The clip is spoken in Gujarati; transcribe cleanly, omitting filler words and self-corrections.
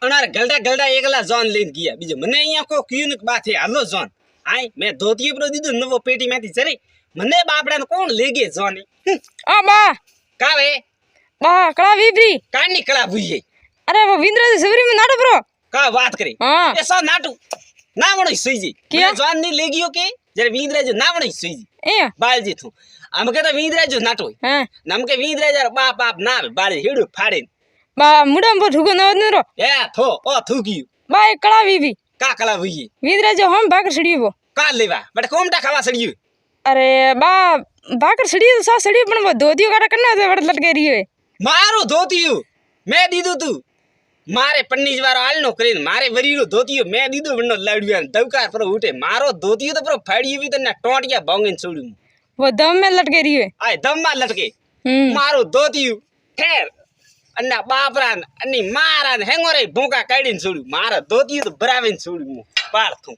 અનાર ગલડા ગલડા એકલા જોન લઈને ગયા બીજો મને અહીંયા કો ક્યુ ને બાથે હાલો જોન આય મેં ધોતી પર દીધું નવો પેટીમાંથી જરી મને બાપડાને કોણ લઈ ગયે જોની આ બા કાવે બા કળા વીબરી કાની કળા ભૂઈએ અરે વો વિંદ્રાજી સબરી में નાડો બ્રો કા વાત કરી હા એ સા નાટુ ના વણો સુઈજી કે? કે જોન ની લઈ ગયો કે જરે વીંદરાજો ના વણો સુઈજી એ બાળજી થું આમ કે તો વીંદરાજો નાટો હા નમ કે વીંદરાજો બાપ બાપ ના આવે બાળી હેડું ફાડે બા મુડમ પર ઠુકો નવદ નરો એ થો ઓ થૂક્યું બા એ કળા વીબી કા કળા ભૂઈએ વિંદ્રાજો હમ ભાકર સડીવો કા લેવા બટ કોમટા ખાવા સડ્યું અરે બા ભાકર સડી તો સા સડી પણ વો ધોતીઓ કાઢા કરના તો વડ લટકે રહ્યો હે મારું ધોતિયું મેં દીધું તું મારે પન્નીજ વાળો હાલનો કરીને મારે વરીનું ધોતિયું મેં દીધું વણનો લાડ્યું દવકાર પર ઉઠે મારો ધોતિયું તો પર ફાડી બી તને ટોટિયા ભાંગીને છોડ્યું વો દમ में लटके રહ્યો હે આય ધમમાં લટકે હમ મારું ધોતિયું ઠેર અને બાપરા અને મારા ને હેંગોરે ભૂકા કાઢીને છોડ્યું મારા ધોતિયું તો ભરાવીને છોડ્યું પાડ થું